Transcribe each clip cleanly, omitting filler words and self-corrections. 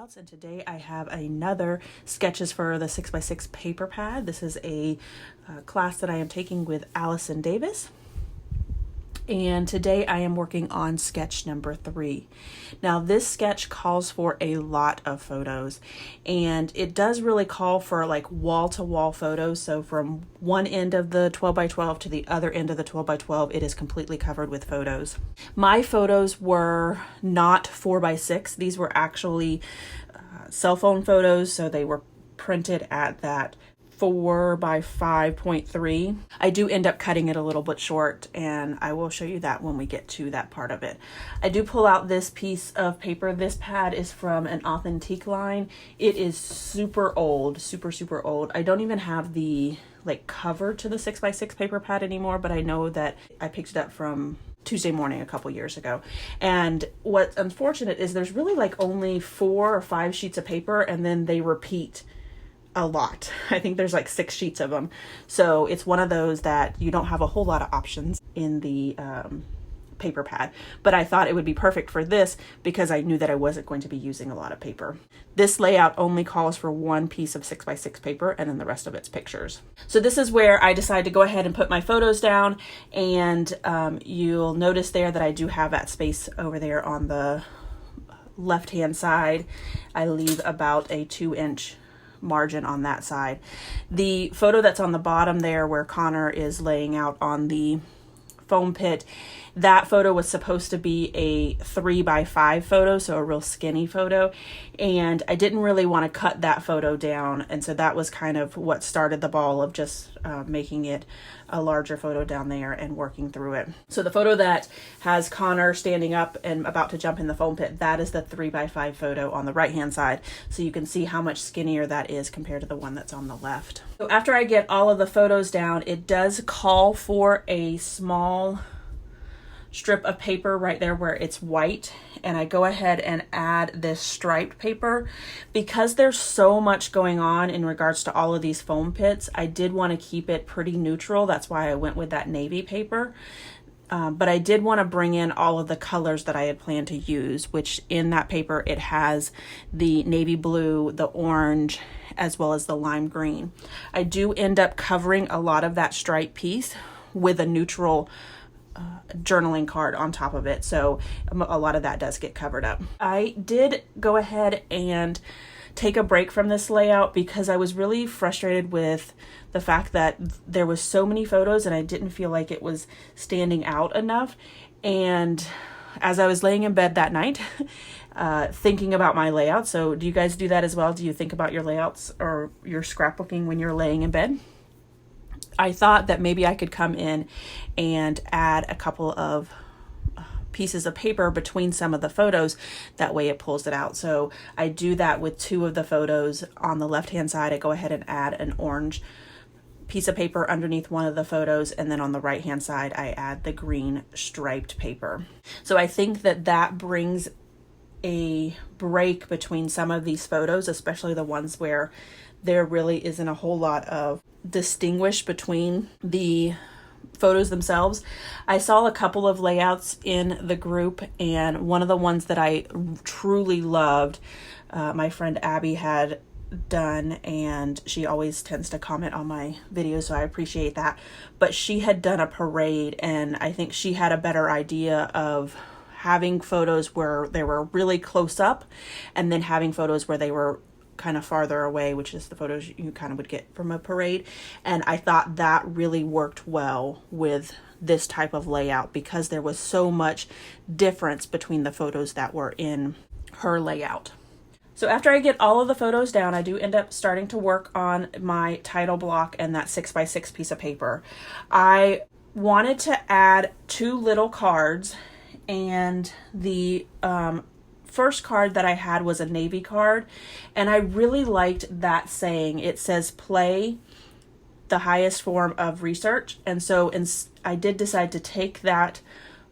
layouts, and today I have another sketches for the 6x6 paper pad. This is a class that I am taking with Allison Davis, and today I am working on sketch number 3. Now this sketch calls for a lot of photos, and it does really call for like wall-to-wall photos. So from one end of the 12x12 to the other end of the 12x12, it is completely covered with photos. My photos were not 4x6. These were actually cell phone photos, so they were printed at that 4x5.3. I do end up cutting it a little bit short, and I will show you that when we get to that part of it. I do pull out this piece of paper. This pad is from an Authentique line. It is super old, super old. I don't even have the cover to the 6x6 paper pad anymore, but I know that I picked it up from Tuesday Morning a couple years ago. And what's unfortunate is there's really only 4 or 5 sheets of paper, and then they repeat a lot. I think there's 6 sheets of them. So it's one of those that you don't have a whole lot of options in the paper pad. But I thought it would be perfect for this because I knew that I wasn't going to be using a lot of paper. This layout only calls for one piece of 6x6 paper, and then the rest of it's pictures. So this is where I decided to go ahead and put my photos down, and you'll notice there that I do have that space over there on the left hand side. I leave about a 2-inch margin on that side. The photo that's on the bottom there where Connor is laying out on the foam pit, that photo was supposed to be a 3x5 photo, so a real skinny photo, and I didn't really want to cut that photo down, and so that was kind of what started the ball of just making it a larger photo down there and working through it. So the photo that has Connor standing up and about to jump in the foam pit, that is the 3x5 photo on the right hand side, so you can see how much skinnier that is compared to the one that's on the left. So after I get all of the photos down, it does call for a small strip of paper right there where it's white, and I go ahead and add this striped paper. Because there's so much going on in regards to all of these foam pits, I did want to keep it pretty neutral. That's why I went with that navy paper. But I did want to bring in all of the colors that I had planned to use, which in that paper it has the navy blue, the orange, as well as the lime green. I do end up covering a lot of that stripe piece with a neutral journaling card on top of it, so a lot of that does get covered up. I did go ahead and take a break from this layout because I was really frustrated with the fact that there was so many photos and I didn't feel like it was standing out enough. And as I was laying in bed that night thinking about my layout, so do you guys do that as well? Do you think about your layouts or your scrapbooking when you're laying in bed? I thought that maybe I could come in and add a couple of pieces of paper between some of the photos. That way it pulls it out. So I do that with 2 of the photos. On the left hand side, I go ahead and add an orange piece of paper underneath one of the photos, and then on the right hand side I add the green striped paper. So I think that that brings a break between some of these photos, especially the ones where there really isn't a whole lot of distinguish between the photos themselves. I saw a couple of layouts in the group, and one of the ones that I truly loved, my friend Abby had done, and she always tends to comment on my videos, so I appreciate that. But she had done a parade, and I think she had a better idea of having photos where they were really close up, and then having photos where they were kind of farther away, which is the photos you kind of would get from a parade. And I thought that really worked well with this type of layout because there was so much difference between the photos that were in her layout. So after I get all of the photos down, I do end up starting to work on my title block and that 6x6 piece of paper. I wanted to add 2 little cards, and the first card that I had was a navy card, and I really liked that saying. It says play the highest form of research, and so I did decide to take that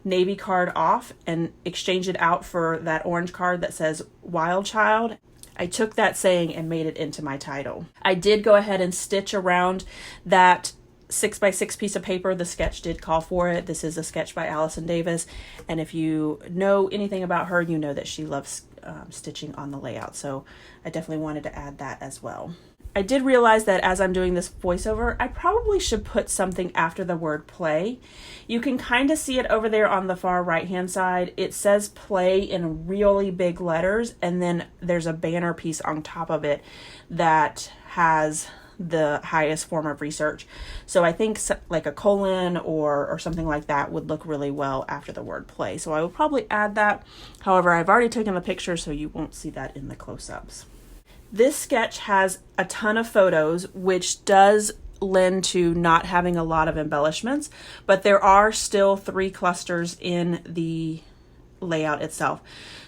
navy card off and exchange it out for that orange card that says wild child. I took that saying and made it into my title. I did go ahead and stitch around that 6x6 piece of paper. The sketch did call for it. This is a sketch by Allison Davis, and if you know anything about her, you know that she loves stitching on the layout. So I definitely wanted to add that as well. I did realize that as I'm doing this voiceover, I probably should put something after the word play. You can kind of see it over there on the far right hand side. It says play in really big letters, and then there's a banner piece on top of it that has the highest form of research. So I think like a colon or something like that would look really well after the word play. So I will probably add that. However, I've already taken the picture, so you won't see that in the close-ups. This sketch has a ton of photos, which does lend to not having a lot of embellishments, but there are still 3 clusters in the layout itself.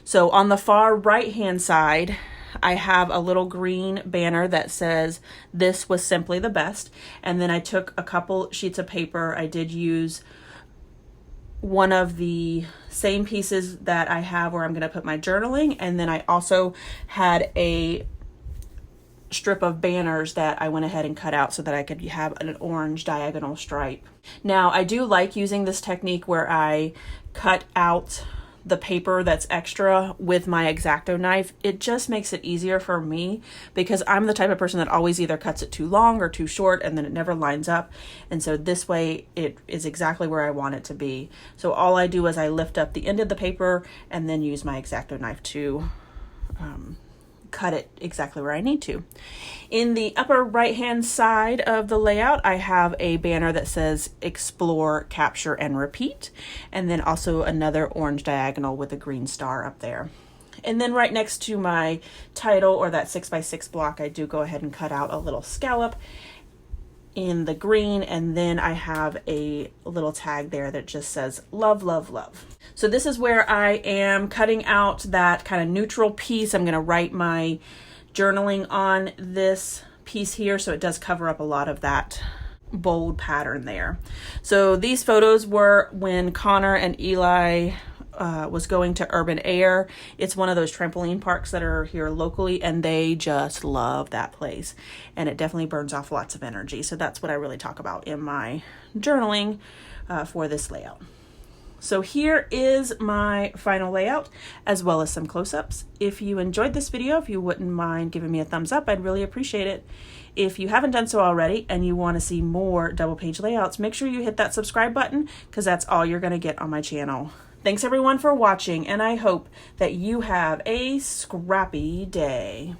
So on the far right hand side, I have a little green banner that says "This was simply the best," and then I took a couple sheets of paper. I did use one of the same pieces that I have where I'm going to put my journaling, and then I also had a strip of banners that I went ahead and cut out so that I could have an orange diagonal stripe. Now, I do like using this technique where I cut out the paper that's extra with my X-Acto knife. It just makes it easier for me because I'm the type of person that always either cuts it too long or too short, and then it never lines up. And so this way it is exactly where I want it to be. So all I do is I lift up the end of the paper and then use my X-Acto knife to cut it exactly where I need to. In the upper right hand side of the layout, I have a banner that says explore, capture, and repeat, and then also another orange diagonal with a green star up there. And then right next to my title, or that 6x6 block, I do go ahead and cut out a little scallop in the green, and then I have a little tag there that just says love, love, love. So this is where I am cutting out that kind of neutral piece. I'm going to write my journaling on this piece here, so it does cover up a lot of that bold pattern there. So these photos were when Connor and Eli was going to Urban Air. It's one of those trampoline parks that are here locally, and they just love that place, and it definitely burns off lots of energy. So that's what I really talk about in my journaling for this layout. So here is my final layout, as well as some close-ups. If you enjoyed this video, if you wouldn't mind giving me a thumbs up, I'd really appreciate it. If you haven't done so already and you want to see more double page layouts, make sure you hit that subscribe button, because that's all you're going to get on my channel. Thanks everyone for watching, and I hope that you have a scrappy day.